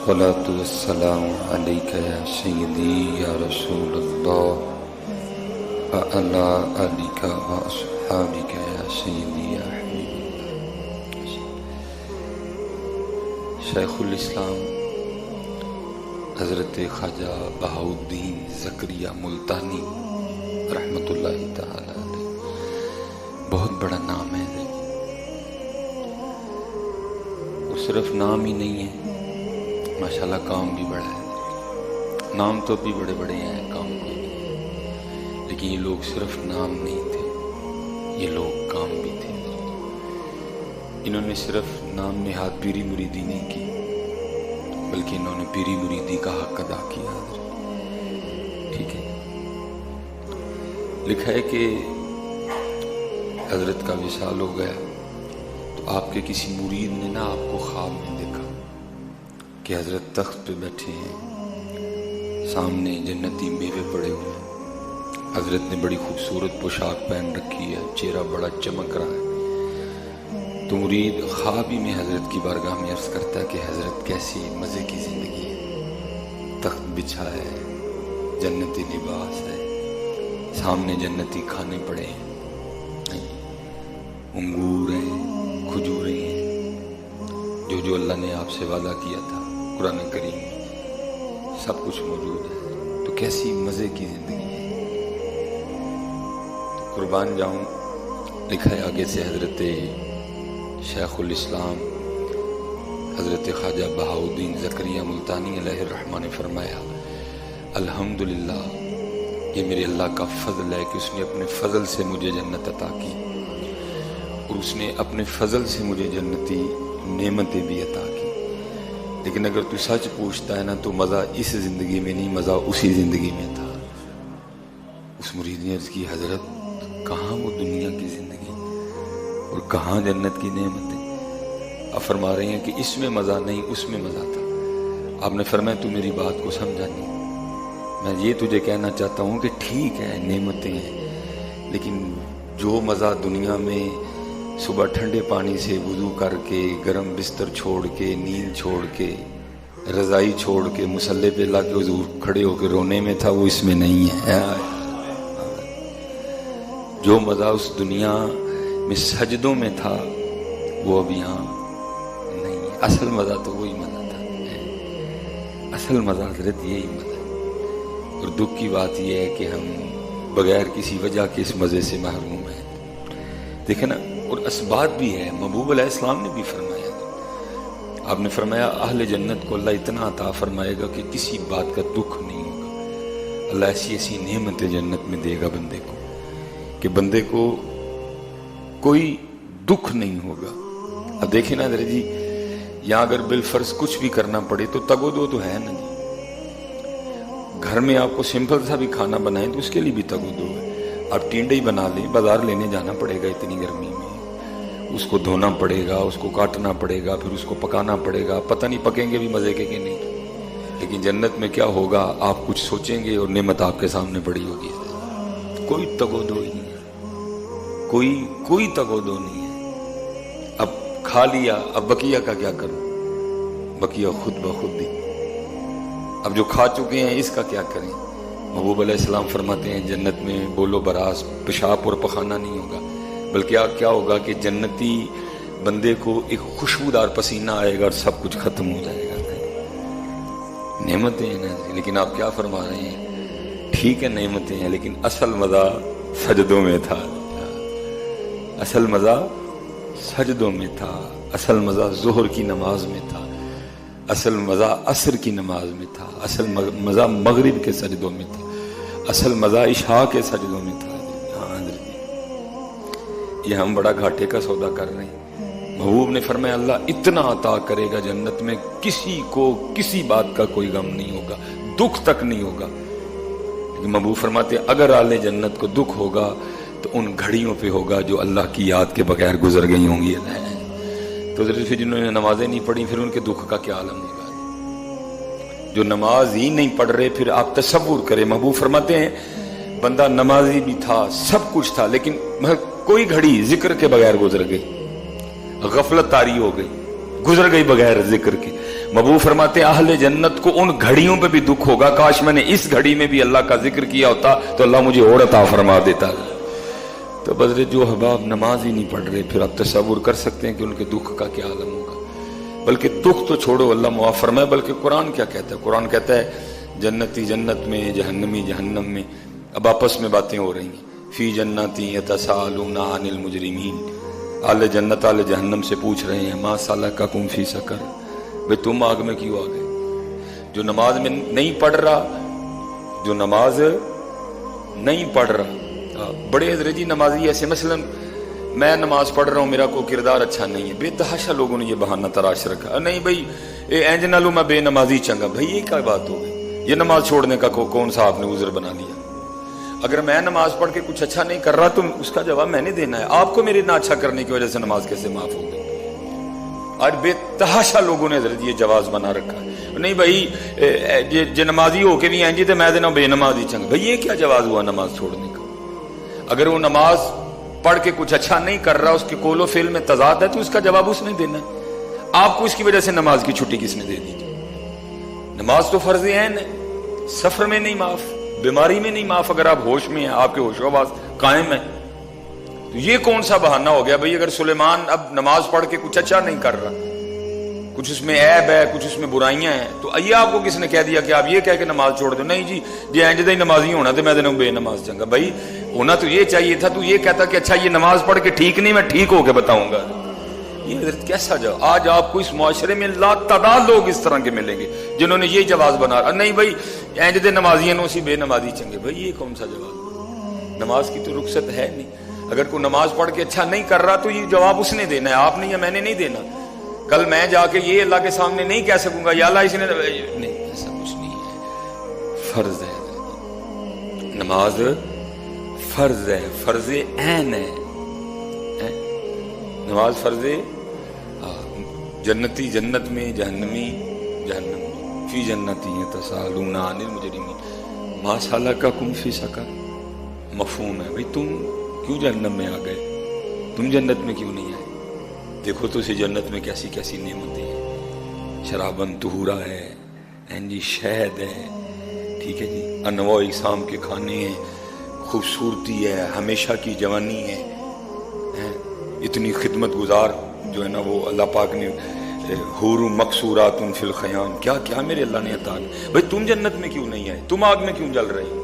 अस्सलातु वस्सलामु अलैका या सय्यदी या रसूल अल्लाह व अला आलिका व अस्हाबिका या सय्यदी या हबीबल्लाह। शेखुल इस्लाम हज़रत ख्वाजा बहाउद्दीन ज़करिया मुल्तानी रहमतुल्लाहि ताला अलैह, बहुत बड़ा नाम है और सिर्फ नाम ही नहीं है, माशाल्लाह काम भी बड़ा है। नाम तो भी बड़े बड़े हैं, काम कोई नहीं है, लेकिन ये लोग सिर्फ नाम नहीं थे, ये लोग काम भी थे। इन्होंने सिर्फ नाम निहाद पीरी मुरीदी नहीं की, बल्कि इन्होंने पीरी मुरीदी का हक अदा किया। ठीक है, लिखा है कि हजरत का विसाल हो गया तो आपके किसी मुरीद ने ना आपको ख्वाब में देखा कि हजरत तख्त पे बैठे हैं, सामने जन्नती मेवे पड़े हुए हैं, हजरत ने बड़ी खूबसूरत पोशाक पहन रखी है, चेहरा बड़ा चमक रहा है। तो मुरीद ख्वाब ही में हजरत की बारगाह में अर्ज करता है कि हजरत कैसी मज़े की ज़िंदगी है, तख्त बिछा है, जन्नती लिबास है, सामने जन्नती खाने पड़े हैं, अंगूर हैं, खजूरें हैं, जो अल्लाह ने आपसे वादा किया था कुरान करीम में, सब कुछ मौजूद है। तो कैसी मज़े की ज़िंदगी है, कुर्बान जाऊं। लिखा है आगे से हजरत शेखुल इस्लाम हजरत ख्वाजा बहाउद्दीन ज़करिया मुल्तानी अलैहिर्रहमान ने फरमाया, अल्हम्दुलिल्लाह, ये मेरे अल्लाह का फजल है कि उसने अपने फजल से मुझे जन्नत अता की और उसने अपने फजल से मुझे जन्नती नेमतें भी अता की। लेकिन अगर तू सच पूछता है ना तो मज़ा इस ज़िंदगी में नहीं, मज़ा उसी ज़िंदगी में था। उस मुरीद ने अर्ज़ की, हज़रत कहाँ वो दुनिया की ज़िंदगी और कहाँ जन्नत की नेमतें। आप फरमा रहे हैं कि इसमें मज़ा नहीं, उसमें मज़ा था। आपने फरमाया तू मेरी बात को समझा नहीं, मैं ये तुझे कहना चाहता हूँ कि ठीक है नेमतें हैं, लेकिन जो मज़ा दुनिया में सुबह ठंडे पानी से वुज़ू करके, गरम बिस्तर छोड़ के, नींद छोड़ के, रज़ाई छोड़ के, मुसल्ले पे ला के हुज़ूर खड़े होकर रोने में था, वो इसमें नहीं है। जो मज़ा उस दुनिया में सजदों में था वो अब यहाँ नहीं है। असल मज़ा तो वही मज़ा था, असल मज़ा हज़रत यही मज़ा है। और दुख की बात यह है कि हम बगैर किसी वजह के इस मज़े से महरूम हैं। देखे ना, और असबाब भी है। महबूब अलैहिस्सलाम ने भी फरमाया, आपने फरमाया अहले जन्नत को अल्लाह इतना अता फरमाएगा कि किसी बात का दुख नहीं होगा। अल्लाह ऐसी ऐसी नेमतें जन्नत में देगा बंदे को कि बंदे को कोई दुख नहीं होगा। अब देखें ना दरे जी, यहाँ अगर बिलफर्ज कुछ भी करना पड़े तो तगो दो तो है ना जी। घर में आपको सिंपल सा भी खाना बनाए तो उसके लिए भी तगो दो है। आप टिंडे ही बना लें, बाजार लेने जाना पड़ेगा इतनी गर्मी में, उसको धोना पड़ेगा, उसको काटना पड़ेगा, फिर उसको पकाना पड़ेगा। पता नहीं पकेंगे भी मजे के कि नहीं। लेकिन जन्नत में क्या होगा, आप कुछ सोचेंगे और नेमत आपके सामने पड़ी होगी। कोई तगोदो ही नहीं है, कोई तगोदो नहीं है। अब खा लिया, अब बकिया का क्या करूं, बकिया खुद ब खुद ही। अब जो खा चुके हैं इसका क्या करें। महबूब अलैहिस्सलाम फरमाते हैं जन्नत में बोलो बरास, पेशाब और पखाना नहीं होगा, बल्कि क्या होगा कि जन्नती बंदे को एक खुशबूदार पसीना आएगा और सब कुछ खत्म हो जाएगा। नेमतें हैं ना, लेकिन आप क्या फरमा रहे हैं, ठीक है नेमतें हैं, लेकिन असल मज़ा सजदों में था। असल मज़ा सजदों में था, असल मज़ा ज़ोहर की नमाज में था, असल मज़ा असर की नमाज में था, असल मज़ा मगरिब के सजदों में था, असल मज़ा इशा के सजदों में था। हाँ, ये हम बड़ा घाटे का सौदा कर रहे हैं। महबूब ने फरमाया अल्लाह इतना अता करेगा जन्नत में, किसी को किसी बात का कोई गम नहीं होगा, दुख तक नहीं होगा। लेकिन महबूब फरमाते अगर आले जन्नत को दुख होगा तो उन घड़ियों पे होगा जो अल्लाह की याद के बगैर गुजर गई होंगी। तो फिर जिन्होंने नमाजें नहीं पढ़ी फिर उनके दुख का क्या आलम होगा। जो नमाज ही नहीं पढ़ रहे, फिर आप तसव्वुर करें। महबूब फरमाते हैं बंदा नमाजी भी था, सब कुछ था, लेकिन कोई घड़ी जिक्र के बगैर गुजर गई, गफलत तारी हो गई, गुजर गई बगैर जिक्र के। महबूब फरमाते अहले जन्नत को उन घड़ियों पे भी दुख होगा, काश मैंने इस घड़ी में भी अल्लाह का जिक्र किया होता तो अल्लाह मुझे और अता फरमा देता। तो बदले जो अहबाब नमाज ही नहीं पढ़ रहे, फिर आप तसव्वुर कर सकते हैं कि उनके दुख का क्या आलम होगा। बल्कि दुख तो छोड़ो, अल्लाह मुआफ़ फरमाए, बल्कि कुरान क्या कहता है? कुरान कहता है जन्नती जन्नत में, जहन्नमी जहन्नम में। अब आपस में बातें हो रही हैं, फी जन्नती यतसालूना अनिल मुजरिमीन, आले जन्नत आले जहन्नम से पूछ रहे हैं मा सलकाकुम फी सकर, भाई तुम आग में क्यों आ गए? जो नमाज में नहीं पढ़ रहा, जो नमाज नहीं पढ़ रहा, बड़े हजरत नमाजी ऐसे, मसलन मैं नमाज पढ़ रहा हूँ, मेरा कोई किरदार अच्छा नहीं है, बेतहाशा लोगों ने ये बहाना तराश रखा, नहीं भाई इंज ना लो मैं बेनमाजी चंगा। भाई ये क्या बात हो गई? ये नमाज छोड़ने का कौन सा आपने उज़्र बना लिया? अगर मैं नमाज पढ़ के कुछ अच्छा नहीं कर रहा तो उसका जवाब मैंने देना है, आपको मेरे ना अच्छा करने की वजह से नमाज कैसे माफ हो गई? और बेतहाशा लोगों ने ये जवाब बना रखा है, नहीं भाई जे नमाजी हो के भी इंजी तो मैं देना बेनमाजी चंगा। भाई ये क्या जवाब हुआ नमाज छोड़ने का? अगर वो नमाज पढ़ के कुछ अच्छा नहीं कर रहा, उसके कोलो फेल में तजाद है, तो उसका जवाब उसने देना है। आपको इसकी वजह से नमाज की छुट्टी किसने दे दी? नमाज तो फर्ज ऐन है, सफर में नहीं माफ, बीमारी में नहीं माफ, अगर आप होश में हैं, आपके होशोबाज कायम है, तो ये कौन सा बहाना हो गया? भाई अगर सुलेमान अब नमाज पढ़ के कुछ अच्छा नहीं कर रहा, कुछ उसमें ऐब है, कुछ उसमें बुराइयां हैं, तो ये आपको किसने कह दिया कि आप ये कह के नमाज छोड़ दो? नहीं जी, जे इंज दा ही नमाजी होना तो मैं देना बेनमाज चंगा। भाई होना तो ये चाहिए था, तू ये कहता कि अच्छा ये नमाज पढ़ के ठीक नहीं, मैं ठीक होके बताऊंगा। ये कैसा जवाब? आज आपको इस मुआशरे में लातादाद लोग इस तरह के मिलेंगे जिन्होंने ये जवाब बना, नहीं भाई इंज दे नमाजी नो सी बेनमाजी चंगे। भाई ये कौन सा जवाब? नमाज की तो रुखसत है नहीं। अगर कोई नमाज पढ़ के अच्छा नहीं कर रहा तो ये जवाब उसने देना है, आपने या मैंने नहीं देना। कल मैं जाके ये अल्लाह के सामने नहीं कह सकूंगा या अल्लाह इसने नहीं, ऐसा कुछ नहीं है। फर्ज है नमाज, फर्ज है, फर्ज ऐन है नमाज, फर्ज। जन्नती जन्नत में, जहन्नमी जहन्नम में, फी जन्नती यतसालूना अनिल मुजरिमीन मा सलकाकुम फी सकर। मफहूम है, भाई तुम क्यों जन्नत में आ गए? तुम जन्नत में क्यों नहीं आए? देखो तो इस जन्नत में कैसी कैसी नेमतें हैं, शराबन तुहूरा है, जी शहद है, ठीक है जी, अनवा इकसाम के खाने हैं, खूबसूरती है, हमेशा की जवानी है, इतनी खिदमत गुजार जो है ना वो अल्लाह पाक ने हुरू मकसूरातुन फिल खयान, क्या क्या मेरे अल्लाह ने अता। भाई तुम जन्नत में क्यों नहीं आए? तुम आग में क्यों जल रहे हो?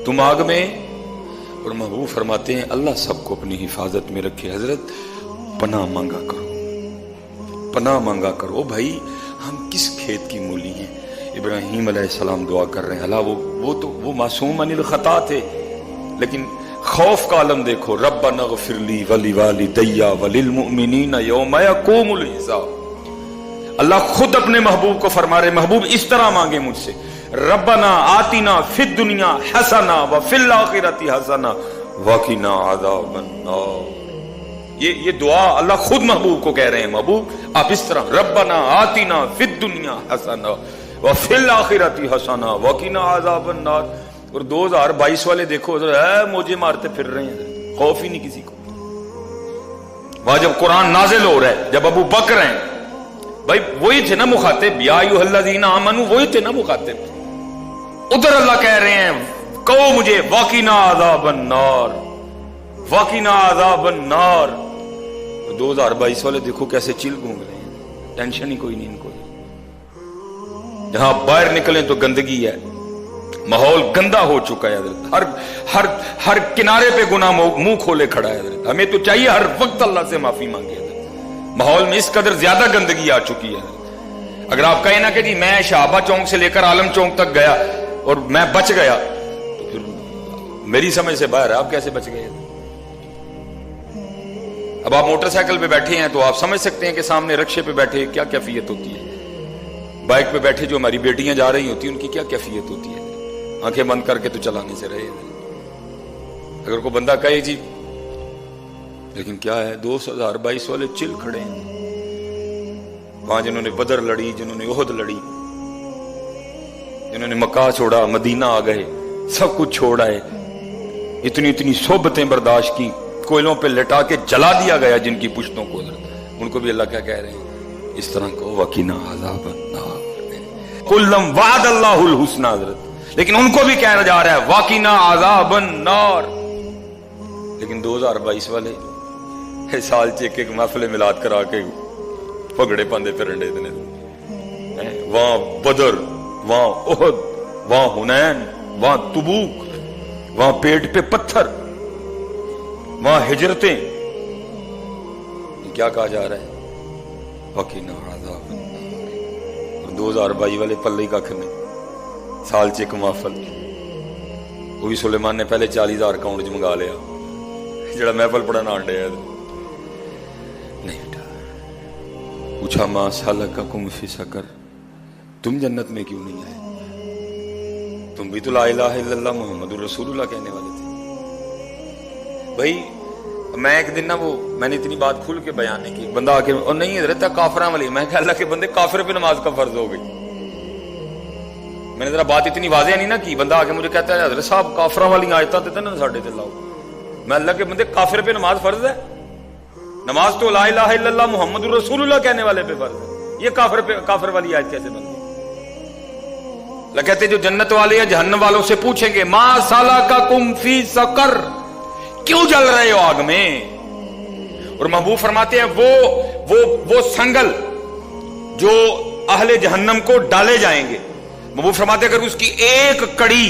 तुम आग में। और महबूब फरमाते हैं अल्लाह सबको अपनी हिफाजत में रखे। हजरत पनाह मांगा करो, पनाह मांगा करो। भाई हम किस खेत की मूली हैं? इब्राहीम अलैहिस्सलाम दुआ कर रहे हैं, अल्लाह वो मासूम अनिल खता थे, लेकिन खौफ का आलम देखो, रब्बना ग़फ़िरली वली वालिदैया वलिल मुमिनीना यौम यक़ूमुल हिसाब। अल्लाह खुद अपने महबूब को फरमा रहे, महबूब इस तरह मांगे मुझसे, रब्बना आतिना फिद दुनिया हसना व फिल आखिरती हसना वक़िना अज़ाबन नार। ये दुआ अल्लाह खुद महबूब को कह रहे हैं, महबूब आप इस तरह, रब्बना आतिना फिद दुनिया हसना व फिल आखिरती हसना वक़िना अज़ाबन नार। और 2022 वाले देखो मौजे मारते फिर रहे हैं, खौफ ही नहीं किसी को। वहां जब कुरान नाजिल हो रहा है, जब अबू बकर हैं, भाई वही थे ना मुखातिब, या अय्युहल्लज़ीना आमनू, वही थे ना मुखातिब। उधर अल्लाह कह रहे हैं कहो मुझे वक़िना अज़ाबन नार, वक़िना अज़ाबन नार। 2022 वाले देखो कैसे चिल घूम रहे हैं, टेंशन ही कोई नहीं इनको। जहां बाहर निकले तो गंदगी है, माहौल गंदा हो चुका है, हर हर हर किनारे पे गुनाह मुंह खोले खड़ा है। हमें तो चाहिए हर वक्त अल्लाह से माफी मांगे। माहौल में इस कदर ज्यादा गंदगी आ चुकी है। अगर आप कहें ना कि जी मैं शाहबा चौक से लेकर आलम चौक तक गया और मैं बच गया, तो फिर मेरी समझ से बाहर है, आप कैसे बच गए? अब आप मोटरसाइकिल पे बैठे हैं तो आप समझ सकते हैं कि सामने रक्शे पे बैठे क्या कैफियत होती है, बाइक पे बैठे जो हमारी बेटियां जा रही होती हैं उनकी क्या कैफियत होती है। आंखें बंद करके तो चलाने से रहे। अगर कोई बंदा कहे जी, लेकिन क्या है 2022 वाले चिल खड़े हैं, वहां जिन्होंने बदर लड़ी, जिन्होंने ओहद लड़ी, जिन्होंने मक्का छोड़ा, मदीना आ गए, सब कुछ छोड़ आए, इतनी इतनी सोबतें बर्दाश्त की, कोयलों पे लटा के जला दिया गया जिनकी पुश्तों को, उनको भी अल्लाह क्या कह रहे हैं, اس طرح کو وقینا عذاب النار، کلم وعد اللہ الحسنى حضرت، لیکن ان کو بھی کہنا جا رہا ہے وقینا عذاب النار۔ لیکن 2022 والے سال چیک ایک محفل میلاد کرا کے پگڑے پاندے پھرنڈے اتنے، وہاں بدر، وہاں احد، وہاں حنین، وہاں تبوک، وہاں پیٹ پہ پتھر، وہاں ہجرتیں، کیا کہا جا رہا ہے وقینا عذاب النار۔ اور 2022 والے پلے کا کھنے سال چیک محفل، وہ بھی سلیمان نے پہلے 40,000 اکاؤنٹ منگا لیا، جڑا محفل پڑھنا آنڈے ہے نہیں بیٹا۔ پوچھا ما سلککم فی سقر، تم جنت میں کیوں نہیں آئے؟ تم بھی تو لا الہ الا اللہ محمد الرسول اللہ کہنے والے تھے۔ بھائی میں ایک دن نا میں نے اتنی بات کھل کے بیان نہیں کی، بندہ آ کے اور نہیں حضرت کافراں والی، میں کہ اللہ کے بندے کافر پہ نماز کا فرض ہو گئی۔ میں نے ذرا بات اتنی واضح نہیں نا کی، بندہ آ کے مجھے کہتا ہے حضرت صاحب کافراں والی آیتاں تے نا ساڈے تے لاؤ۔ میں اللہ کے بندے کافر پہ نماز فرض ہے؟ نماز تو لا الہ الا اللہ محمد الرسول اللہ کہنے والے پہ فرض ہے، یہ کافر والی آیت کیسے بن گئی؟ اللہ کہتے جو جنت والے یا جہنم والوں سے پوچھیں گے ما سلککم فی سقر، کیوں جل رہے ہو آگ میں؟ اور محبوب فرماتے ہیں وہ سنگل جو اہل جہنم کو ڈالے جائیں گے، محبوب فرماتے ہیں اگر اس کی ایک کڑی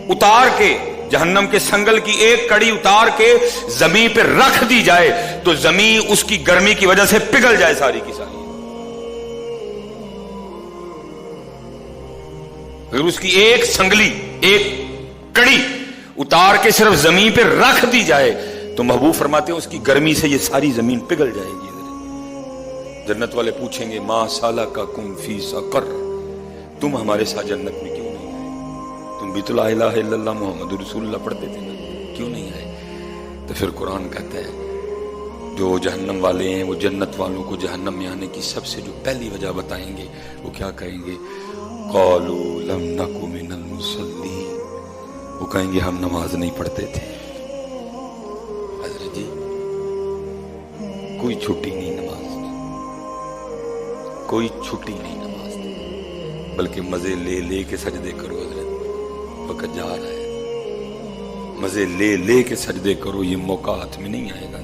اتار کے، جہنم کے سنگل کی ایک کڑی اتار کے زمین پہ رکھ دی جائے تو زمین اس کی گرمی کی وجہ سے پگھل جائے ساری کی ساری۔ اگر اس کی ایک سنگلی، ایک کڑی اتار کے صرف زمین پہ رکھ دی جائے تو محبوب فرماتے ہیں اس کی گرمی سے یہ ساری زمین پگھل جائے گی۔ جنت والے پوچھیں گے ما سلککم فی سقر، تم ہمارے ساتھ جنت میں کیوں نہیں آئے؟ تم بھی تو لا الہ الا اللہ محمد رسول اللہ پڑھتے تھے نا، کیوں نہیں آئے؟ تو پھر قرآن کہتا ہے جو جہنم والے ہیں وہ جنت والوں کو جہنم میں آنے کی سب سے جو پہلی وجہ بتائیں گے، وہ کیا کہیں گے؟ قالوا لم نک من المصلین، وہ کہیں گے ہم نماز نہیں پڑھتے تھے۔ حضرت جی کوئی چھٹی نہیں نماز، کوئی چھٹی نہیں نماز، بلکہ مزے لے لے کے سجدے کرو۔ حضرت وقت جا رہا ہے، مزے لے لے کے سجدے کرو، یہ موقع ہاتھ میں نہیں آئے گا۔